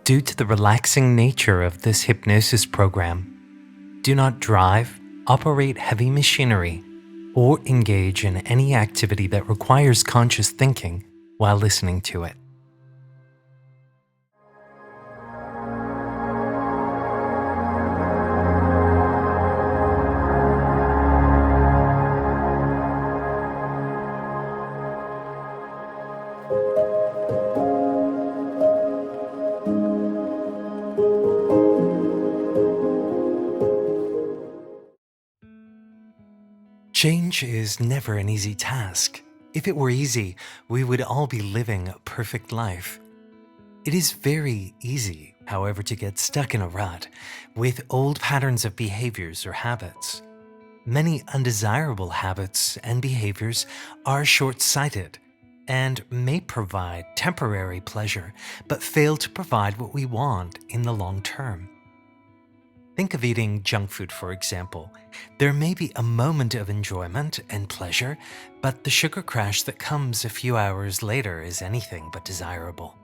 Due to the relaxing nature of this hypnosis program, do not drive, operate heavy machinery, or engage in any activity that requires conscious thinking while listening to it. Change is never an easy task. If it were easy, we would all be living a perfect life. It is very easy, however, to get stuck in a rut with old patterns of behaviors or habits. Many undesirable habits and behaviors are short-sighted and may provide temporary pleasure, but fail to provide what we want in the long term. Think of eating junk food, for example. There may be a moment of enjoyment and pleasure, but the sugar crash that comes a few hours later is anything but desirable.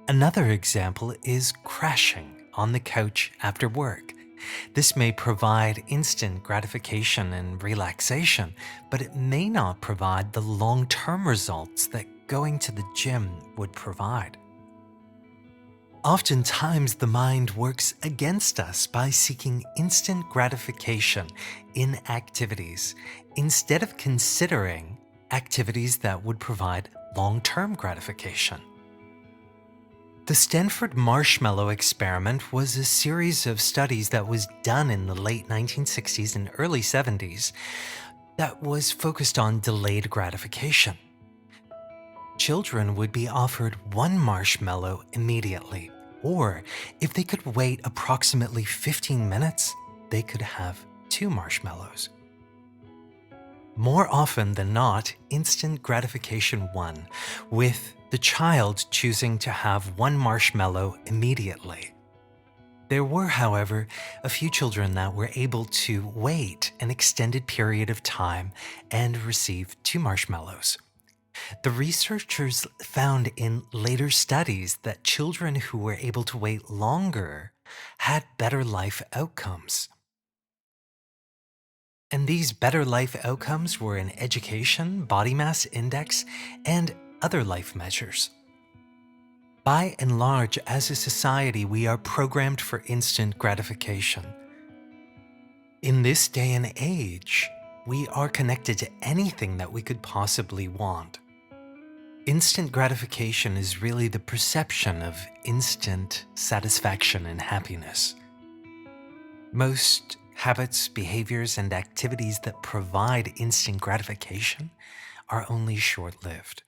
Another example is crashing on the couch after work. This may provide instant gratification and relaxation, but it may not provide the long-term results that going to the gym would provide. Oftentimes, the mind works against us by seeking instant gratification in activities instead of considering activities that would provide long-term gratification. The Stanford Marshmallow Experiment was a series of studies that was done in the late 1960s and early 70s that was focused on delayed gratification. Children would be offered one marshmallow immediately, or if they could wait approximately 15 minutes, they could have 2 marshmallows. More often than not, instant gratification won, with the child choosing to have 1 marshmallow immediately. There were, however, a few children that were able to wait an extended period of time and receive 2 marshmallows. The researchers found in later studies that children who were able to wait longer had better life outcomes. And these better life outcomes were in education, body mass index, and other life measures. By and large, as a society, we are programmed for instant gratification. In this day and age, we are connected to anything that we could possibly want. Instant gratification is really the perception of instant satisfaction and happiness. Most habits, behaviors, and activities that provide instant gratification are only short-lived.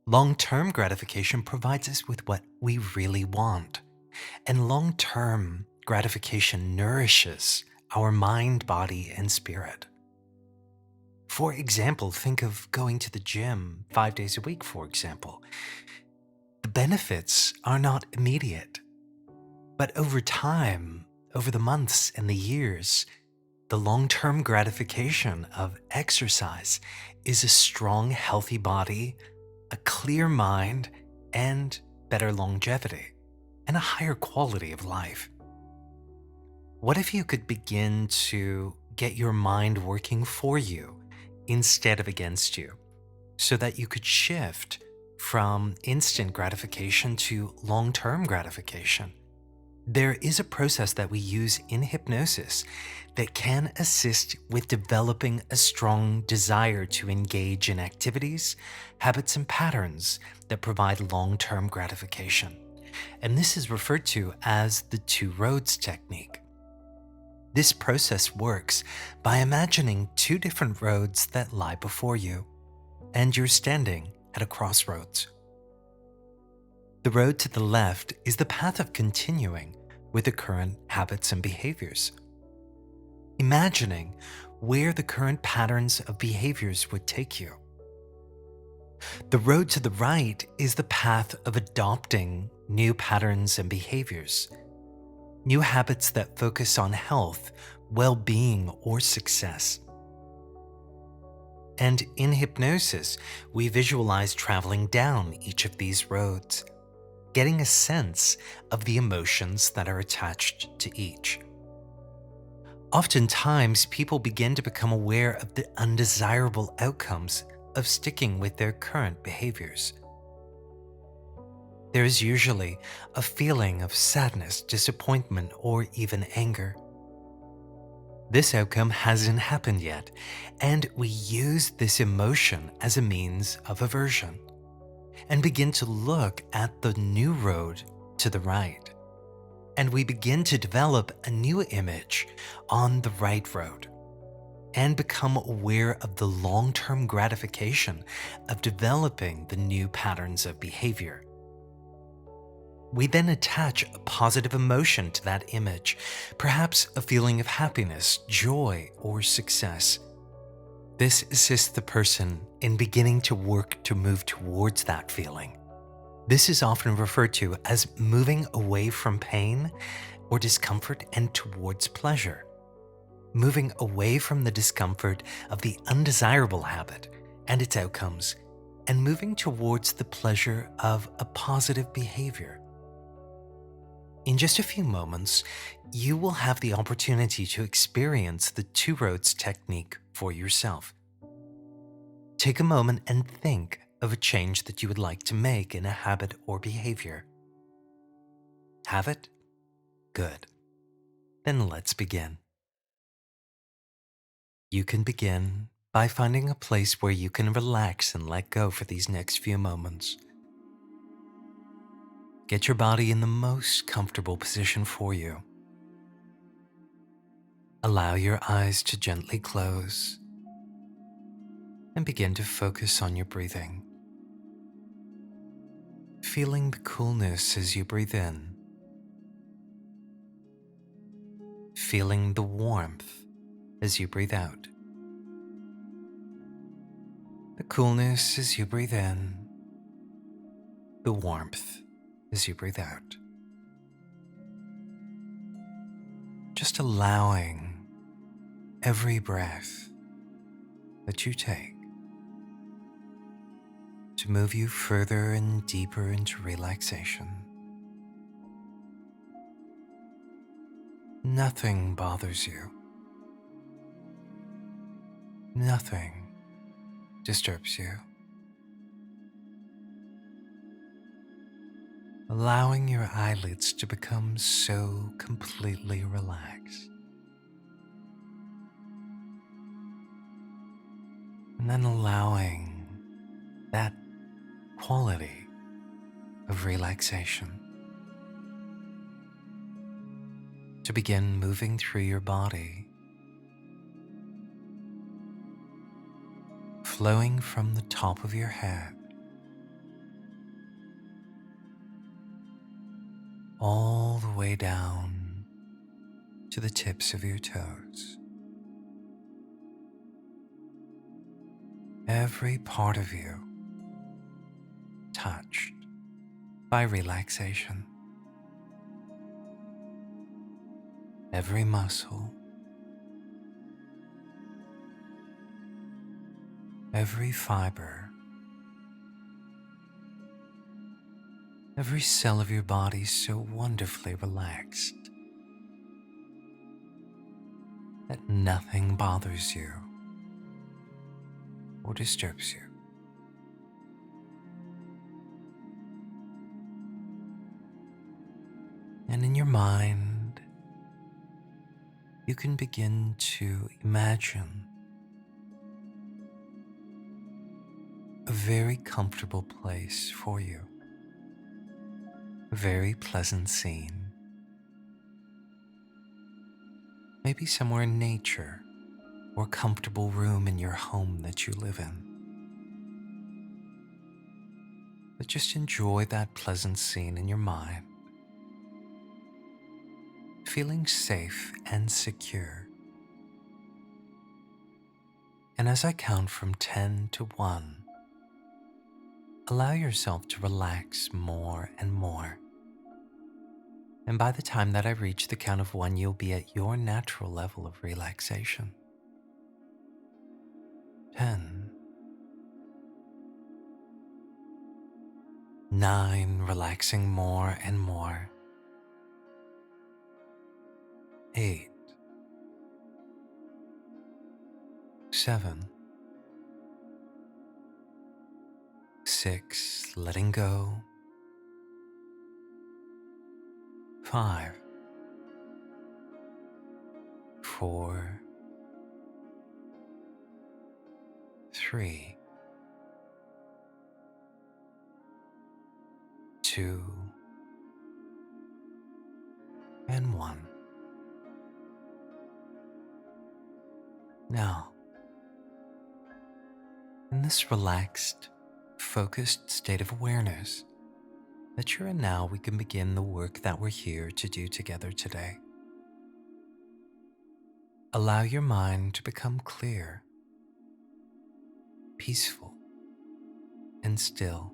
Long-term gratification provides us with what we really want, and long-term gratification nourishes our mind, body, and spirit. For example, think of going to the gym 5 days a week, for example. The benefits are not immediate, but over time, over the months and the years, the long-term gratification of exercise is a strong, healthy body, a clear mind, and better longevity, and a higher quality of life. What if you could begin to get your mind working for you instead of against you, so that you could shift from instant gratification to long-term gratification? There is a process that we use in hypnosis that can assist with developing a strong desire to engage in activities, habits, and patterns that provide long-term gratification. And this is referred to as the 2 roads technique. This process works by imagining 2 different roads that lie before you, and you're standing at a crossroads. The road to the left is the path of continuing with the current habits and behaviors. Imagining where the current patterns of behaviors would take you. The road to the right is the path of adopting new patterns and behaviors. New habits that focus on health, well-being, or success. And in hypnosis, we visualize traveling down each of these roads, getting a sense of the emotions that are attached to each. Oftentimes, people begin to become aware of the undesirable outcomes of sticking with their current behaviors. There is usually a feeling of sadness, disappointment, or even anger. This outcome hasn't happened yet, and we use this emotion as a means of aversion and begin to look at the new road to the right. And we begin to develop a new image on the right road and become aware of the long-term gratification of developing the new patterns of behavior. We then attach a positive emotion to that image, perhaps a feeling of happiness, joy, or success. This assists the person in beginning to work to move towards that feeling. This is often referred to as moving away from pain or discomfort and towards pleasure. Moving away from the discomfort of the undesirable habit and its outcomes, and moving towards the pleasure of a positive behavior. In just a few moments, you will have the opportunity to experience the two roads technique for yourself. Take a moment and think of a change that you would like to make in a habit or behavior. Have it? Good. Then let's begin. You can begin by finding a place where you can relax and let go for these next few moments. Get your body in the most comfortable position for you. Allow your eyes to gently close and begin to focus on your breathing. Feeling the coolness as you breathe in. Feeling the warmth as you breathe out. The coolness as you breathe in. The warmth as you breathe out. Just allowing every breath that you take to move you further and deeper into relaxation. Nothing bothers you. Nothing disturbs you. Allowing your eyelids to become so completely relaxed. And then allowing that quality of relaxation to begin moving through your body, flowing from the top of your head all the way down to the tips of your toes. Every part of you touched by relaxation. Every muscle, every fiber, every cell of your body so wonderfully relaxed that nothing bothers you or disturbs you. And in your mind, you can begin to imagine a very comfortable place for you, a very pleasant scene, maybe somewhere in nature or a comfortable room in your home that you live in. But just enjoy that pleasant scene in your mind, feeling safe and secure. And as I count from 10 to 1, allow yourself to relax more and more. And by the time that I reach the count of 1, you'll be at your natural level of relaxation. 10, 9, relaxing more and more. 8, 7, 6, letting go. 5, 4, 3, 2, and 1. Now, in this relaxed, focused state of awareness that you're in now, we can begin the work that we're here to do together today. Allow your mind to become clear, peaceful, and still.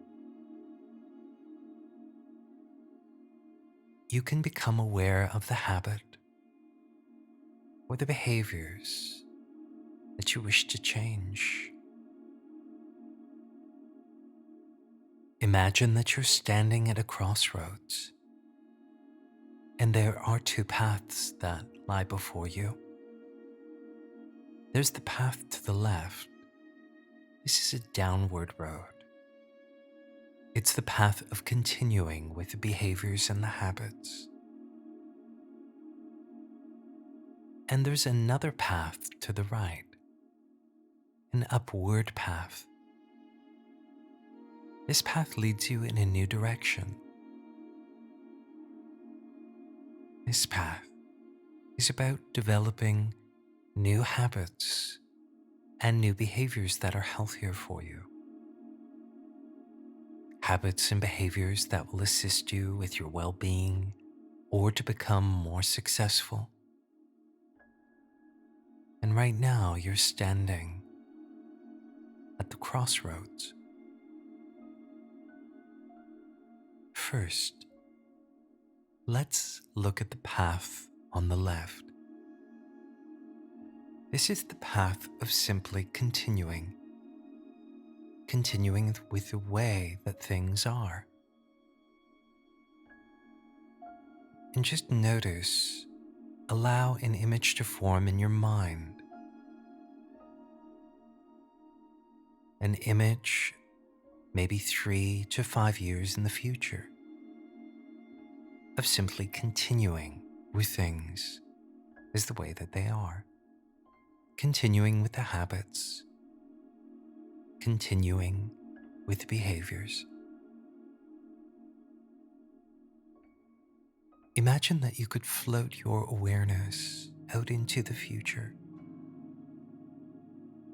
You can become aware of the habit or the behaviors that you wish to change. Imagine that you're standing at a crossroads, and there are two paths that lie before you. There's the path to the left. This is a downward road. It's the path of continuing with the behaviors and the habits. And there's another path to the right, an upward path. This path leads you in a new direction. This path is about developing new habits and new behaviors that are healthier for you. Habits and behaviors that will assist you with your well-being or to become more successful. And right now you're standing at the crossroads. First, let's look at the path on the left. This is the path of simply continuing with the way that things are. And just notice, allow an image to form in your mind. An image maybe 3 to 5 years in the future of simply continuing with things as the way that they are. Continuing with the habits, continuing with the behaviors. Imagine that you could float your awareness out into the future,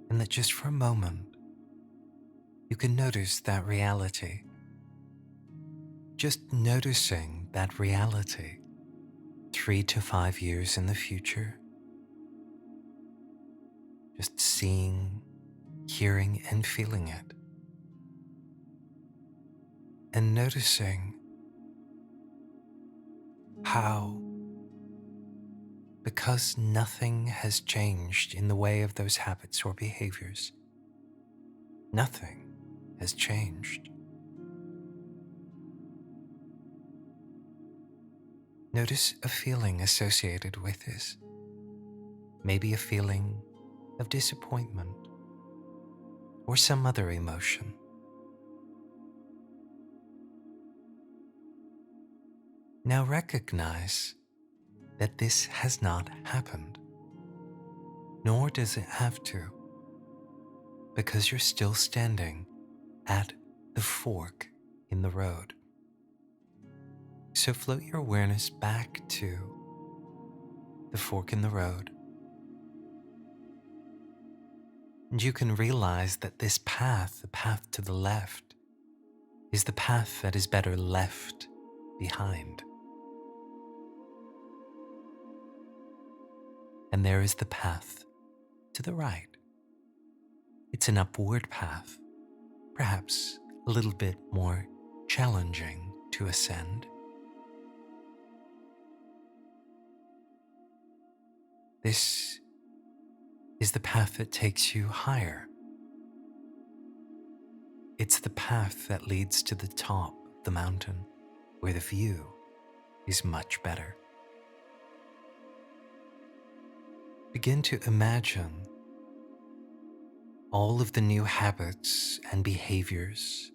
and that just for a moment, you can notice that reality. Just noticing that reality 3 to 5 years in the future. Just seeing, hearing, and feeling it. And noticing how, because nothing has changed in the way of those habits or behaviors, nothing has changed. Notice a feeling associated with this. Maybe a feeling of disappointment or some other emotion. Now recognize that this has not happened, nor does it have to, because you're still standing at the fork in the road. So float your awareness back to the fork in the road. And you can realize that this path, the path to the left, is the path that is better left behind. And there is the path to the right. It's an upward path, perhaps a little bit more challenging to ascend. This is the path that takes you higher. It's the path that leads to the top the mountain where the view is much better. Begin to imagine all of the new habits and behaviors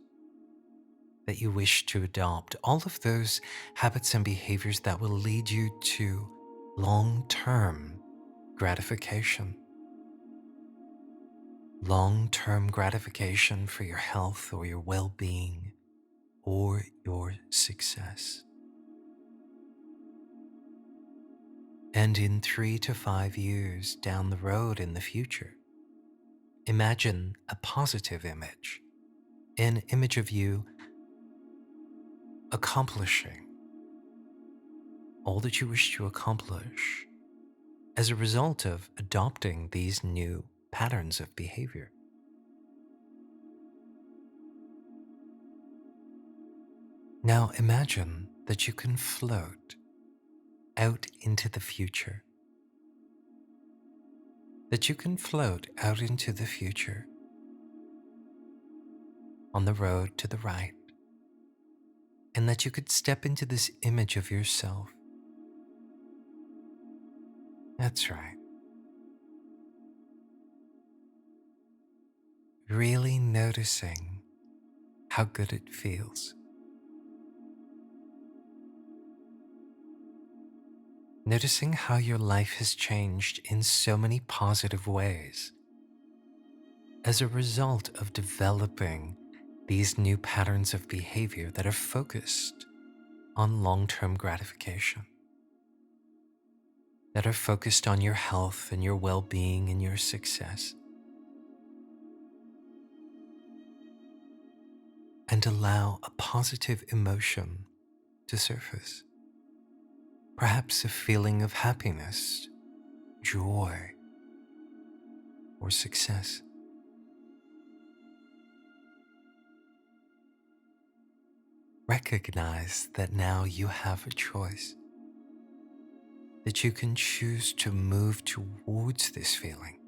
that you wish to adopt, all of those habits and behaviors that will lead you to long-term gratification. Long-term gratification for your health or your well-being or your success. And in 3 to 5 years down the road in the future, imagine a positive image, an image of you accomplishing all that you wish to accomplish as a result of adopting these new patterns of behavior. Now imagine that you can float out into the future. That you can float out into the future on the road to the right, and that you could step into this image of yourself. That's right. Really noticing how good it feels. Noticing how your life has changed in so many positive ways as a result of developing these new patterns of behavior that are focused on long-term gratification, that are focused on your health and your well-being and your success. And allow a positive emotion to surface. Perhaps a feeling of happiness, joy, or success. Recognize that now you have a choice, that you can choose to move towards this feeling,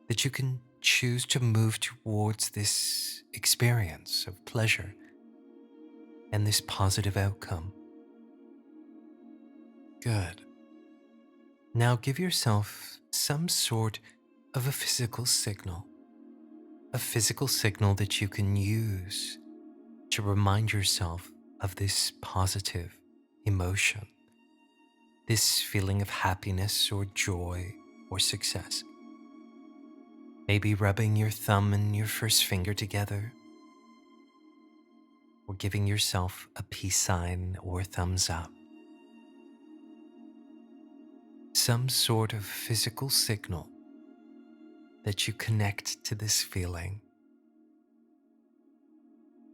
that you can choose to move towards this experience of pleasure and this positive outcome. Good. Now give yourself some sort of a physical signal that you can use to remind yourself of this positive emotion, this feeling of happiness or joy or success. Maybe rubbing your thumb and your first finger together, or giving yourself a peace sign or thumbs up. Some sort of physical signal that you connect to this feeling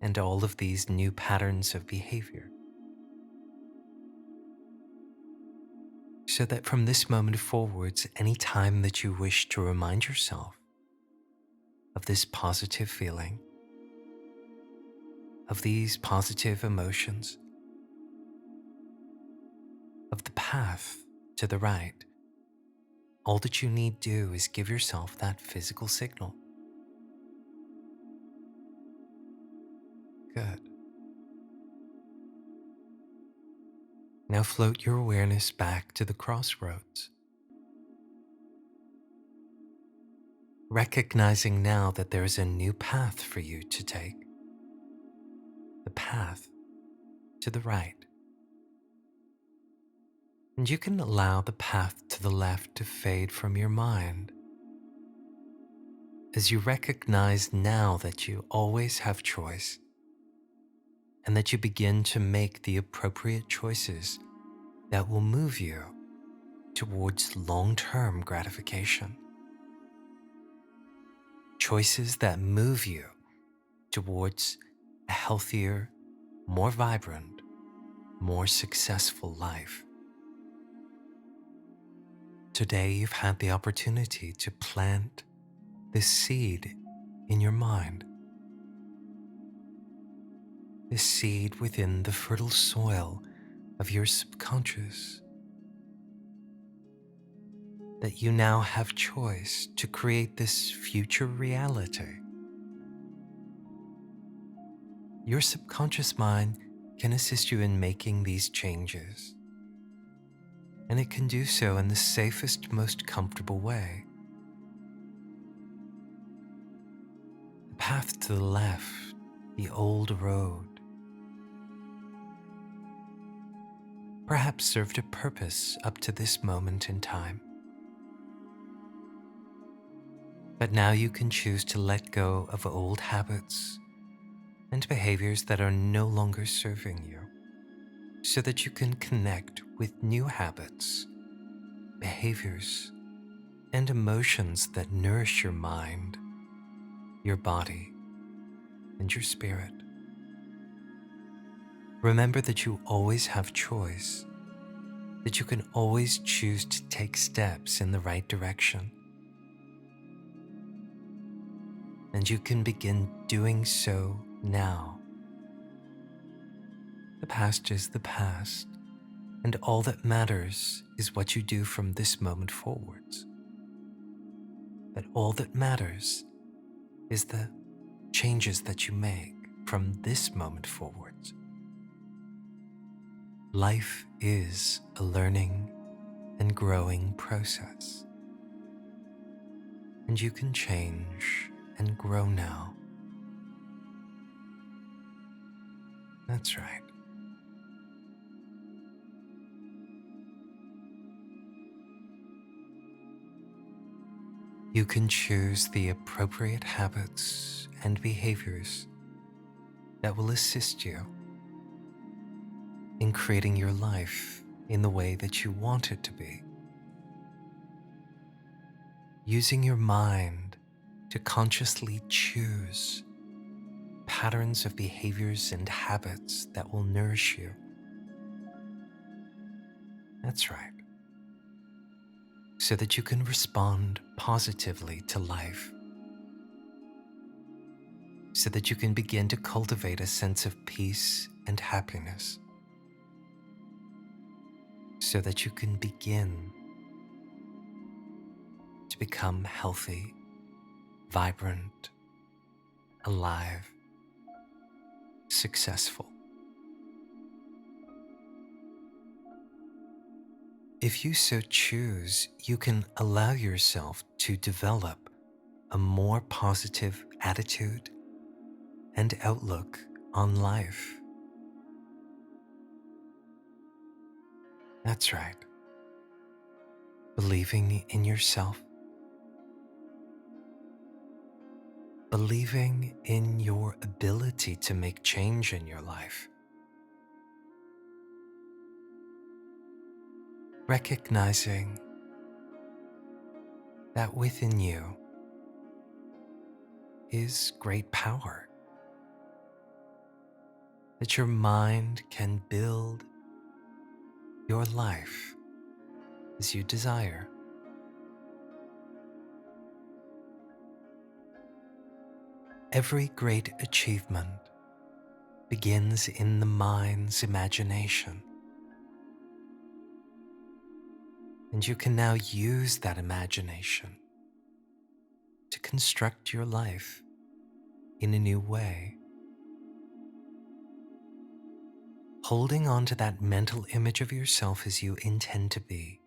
and all of these new patterns of behavior. So that from this moment forwards, any time that you wish to remind yourself of this positive feeling, of these positive emotions, of the path to the right, all that you need do is give yourself that physical signal. Good. Now float your awareness back to the crossroads, recognizing now that there is a new path for you to take, the path to the right. And you can allow the path to the left to fade from your mind as you recognize now that you always have choice and that you begin to make the appropriate choices that will move you towards long-term gratification. Choices that move you towards a healthier, more vibrant, more successful life. Today you've had the opportunity to plant this seed in your mind, this seed within the fertile soil of your subconscious, that you now have choice to create this future reality. your subconscious mind can assist you in making these changes. And it can do so in the safest, most comfortable way. The path to the left, the old road, perhaps served a purpose up to this moment in time. But now you can choose to let go of old habits and behaviors that are no longer serving you, so that you can connect with new habits, behaviors, and emotions that nourish your mind, your body, and your spirit. Remember that you always have choice, that you can always choose to take steps in the right direction. And you can begin doing so now. The past is the past, and all that matters is what you do from this moment forwards. But all that matters is the changes that you make from this moment forwards. Life is a learning and growing process, and you can change and grow now. That's right. You can choose the appropriate habits and behaviors that will assist you in creating your life in the way that you want it to be. Using your mind to consciously choose patterns of behaviors and habits that will nourish you. That's right. So that you can respond positively to life. So that you can begin to cultivate a sense of peace and happiness. So that you can begin to become healthy, vibrant, alive, successful. If you so choose, you can allow yourself to develop a more positive attitude and outlook on life. That's right. Believing in yourself. Believing in your ability to make change in your life. Recognizing that within you is great power. That your mind can build your life as you desire. Every great achievement begins in the mind's imagination. And you can now use that imagination to construct your life in a new way. Holding on to that mental image of yourself as you intend to be.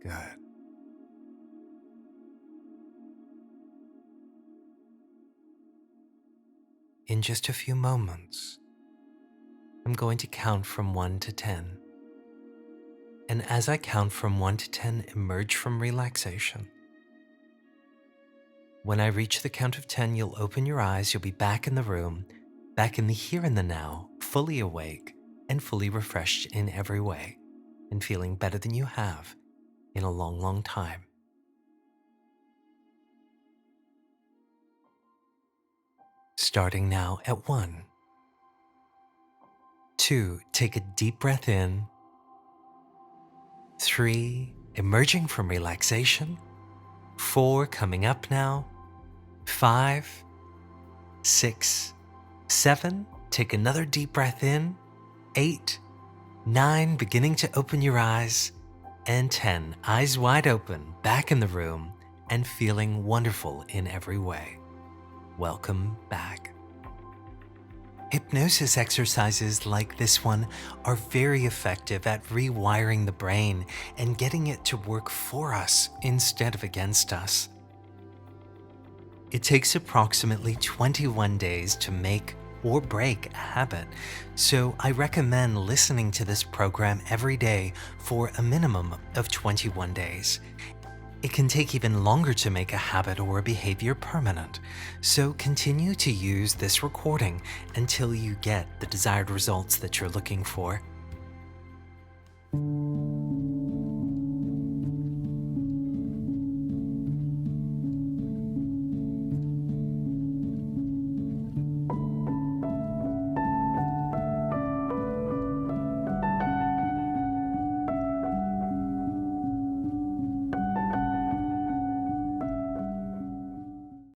Good. In just a few moments, I'm going to count from 1 to 10. And as I count from 1 to 10, emerge from relaxation. When I reach the count of 10, you'll open your eyes, you'll be back in the room, back in the here and the now, fully awake and fully refreshed in every way, and feeling better than you have in a long, long time. Starting now at 1. 2, take a deep breath in. 3, emerging from relaxation. 4, coming up now. 5, 6, 7, take another deep breath in. 8, 9, beginning to open your eyes. And 10, eyes wide open, back in the room, and feeling wonderful in every way. Welcome back. Hypnosis exercises like this one are very effective at rewiring the brain and getting it to work for us instead of against us. It takes approximately 21 days to make or break a habit, so I recommend listening to this program every day for a minimum of 21 days. It can take even longer to make a habit or a behavior permanent, so continue to use this recording until you get the desired results that you're looking for.